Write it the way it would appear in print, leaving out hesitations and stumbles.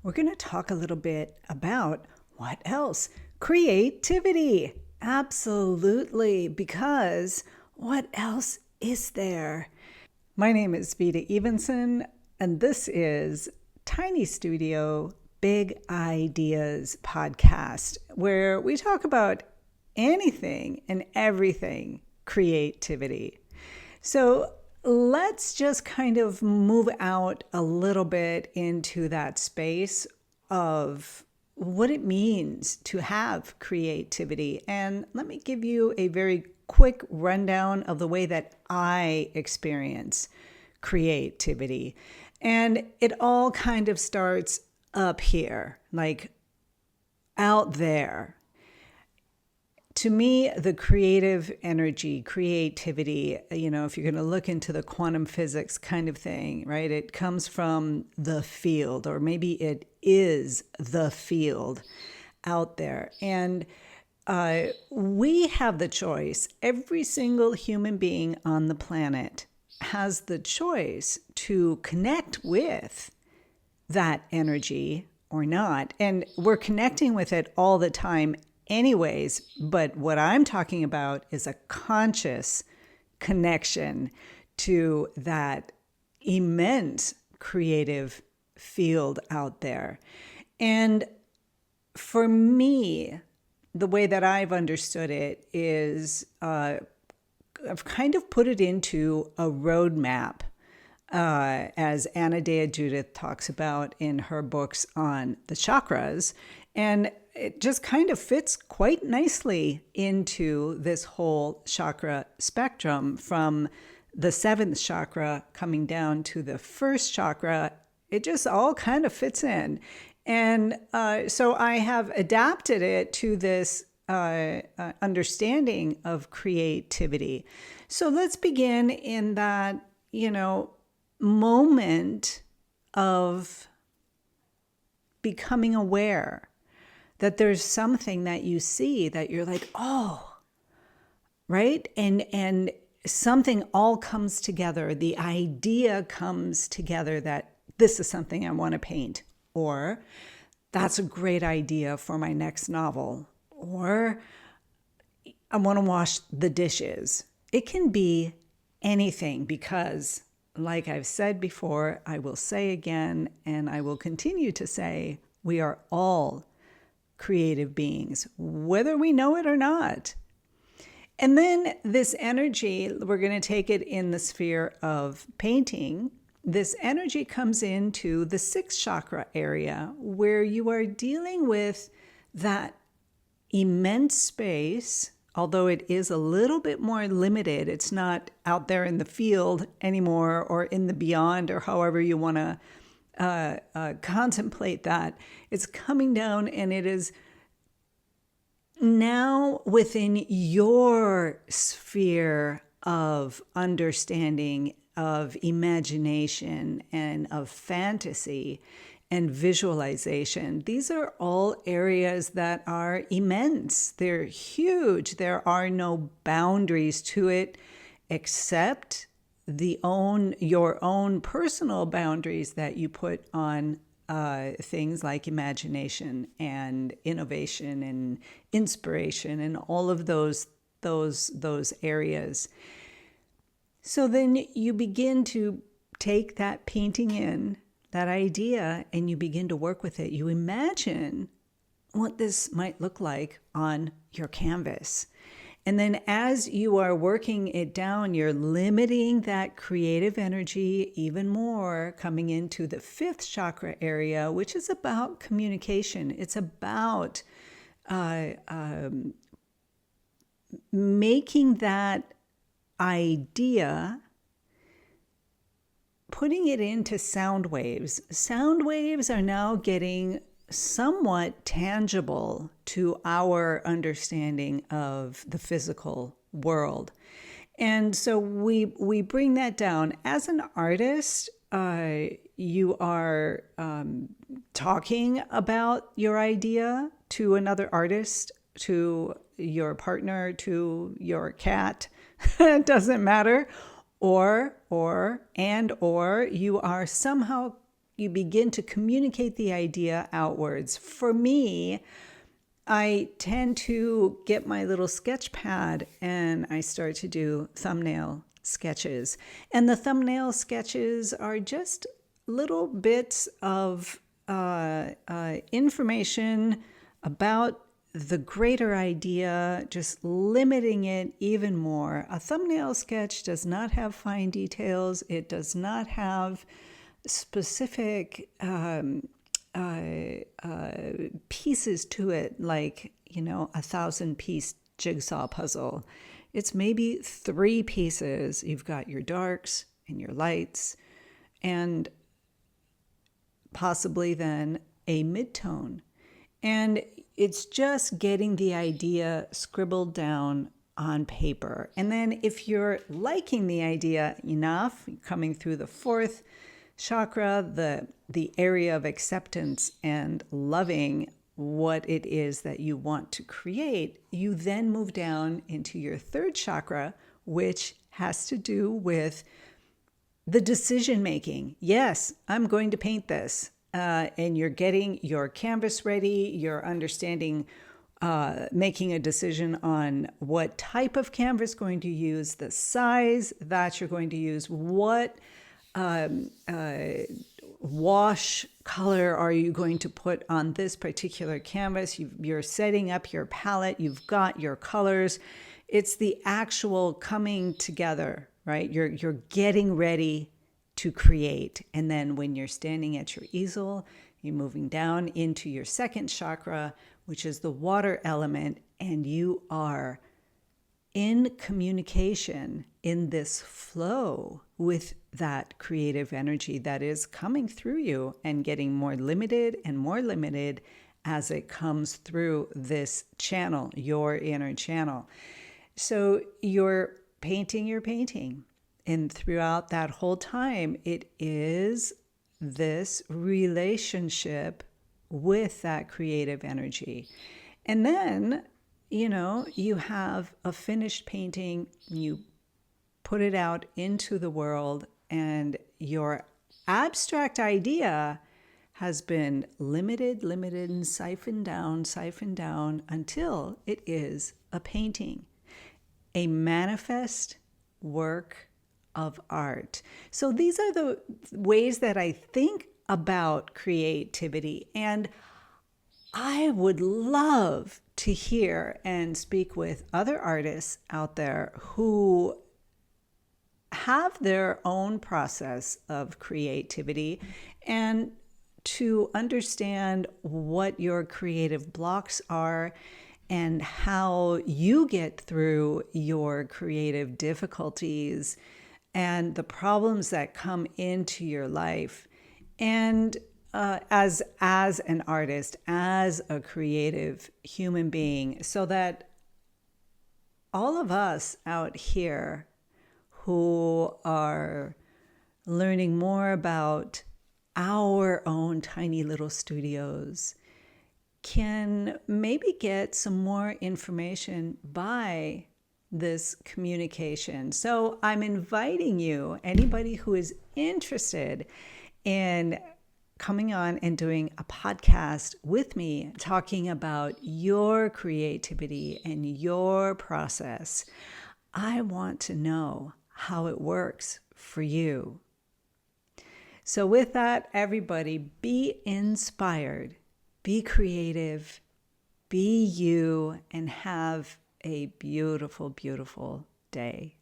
we're going to talk a little bit about what else? Creativity. Absolutely, because what else is there? My name is Vita Evenson, and this is Tiny Studio Big Ideas podcast, where we talk about anything and everything creativity. So let's just kind of move out a little bit into that space of what it means to have creativity. And let me give you a very quick rundown of the way that I experience creativity. And it all kind of starts up here, like out there. To me, the creative energy, creativity, if you're going to look into the quantum physics kind of thing, right? It comes from the field, or maybe it is the field out there. And we have the choice. Every single human being on the planet has the choice to connect with that energy or not. And we're connecting with it all the time anyways, but what I'm talking about is a conscious connection to that immense creative field out there. And for me, the way that I've understood it is I've kind of put it into a roadmap, as Anna Dea Judith talks about in her books on the chakras. And it just kind of fits quite nicely into this whole chakra spectrum, from the seventh chakra coming down to the first chakra. It just all kind of fits in. And so I have adapted it to this understanding of creativity. So let's begin in that, moment of becoming aware that there's something that you see that you're like, oh, right? And something all comes together. The idea comes together that this is something I want to paint, or that's a great idea for my next novel, or I want to wash the dishes. It can be anything, because like I've said before, I will say again, and I will continue to say, we are all creative beings, whether we know it or not. And then this energy, we're going to take it in the sphere of painting. This energy comes into the sixth chakra area, where you are dealing with that immense space, although it is a little bit more limited. It's not out there in the field anymore, or in the beyond, or however you want to contemplate that. It's coming down, and it is now within your sphere of understanding, of imagination, and of fantasy and visualization. These are all areas that are immense. They're huge. There are no boundaries to it except your own personal boundaries that you put on things like imagination and innovation and inspiration and all of those areas. So then you begin to take that painting in, that idea, and you begin to work with it. You imagine what this might look like on your canvas. And then as you are working it down, you're limiting that creative energy even more, coming into the fifth chakra area, which is about communication. It's about making that idea, putting it into sound waves. Sound waves are now getting somewhat tangible to our understanding of the physical world. And so we bring that down. As an artist, you are talking about your idea to another artist, to your partner, to your cat. It doesn't matter. Or you are somehow you begin to communicate the idea outwards. For me, I tend to get my little sketch pad and I start to do thumbnail sketches. And the thumbnail sketches are just little bits of information about the greater idea, just limiting it even more. A thumbnail sketch does not have fine details. It does not have specific pieces to it, like, 1,000-piece jigsaw puzzle. It's maybe 3 pieces. You've got your darks and your lights, and possibly then a midtone. And it's just getting the idea scribbled down on paper. And then if you're liking the idea enough, coming through the 4th chakra, the area of acceptance and loving what it is that you want to create, you then move down into your 3rd chakra, which has to do with the decision making. Yes, I'm going to paint this. And you're getting your canvas ready, you're understanding, making a decision on what type of canvas going to use, the size that you're going to use, what wash color are you going to put on this particular canvas. You're setting up your palette, you've got your colors. It's the actual coming together, right? You're getting ready to create. And then when you're standing at your easel, you're moving down into your 2nd chakra, which is the water element, and you are in communication, in this flow with that creative energy that is coming through you and getting more limited and more limited as it comes through this channel, your inner channel. So you're painting. And throughout that whole time, it is this relationship with that creative energy. And then, you have a finished painting, you put it out into the world, and your abstract idea has been limited, and siphoned down until it is a painting, a manifest work of art. So these are the ways that I think about creativity. And I would love to hear and speak with other artists out there who have their own process of creativity and to understand what your creative blocks are and how you get through your creative difficulties and the problems that come into your life. And as an artist, as a creative human being, so that all of us out here who are learning more about our own tiny little studios can maybe get some more information by this communication. So I'm inviting you, anybody who is interested in coming on and doing a podcast with me, talking about your creativity and your process. I want to know how it works for you. So with that, everybody, be inspired, be creative, be you, and have a beautiful, beautiful day.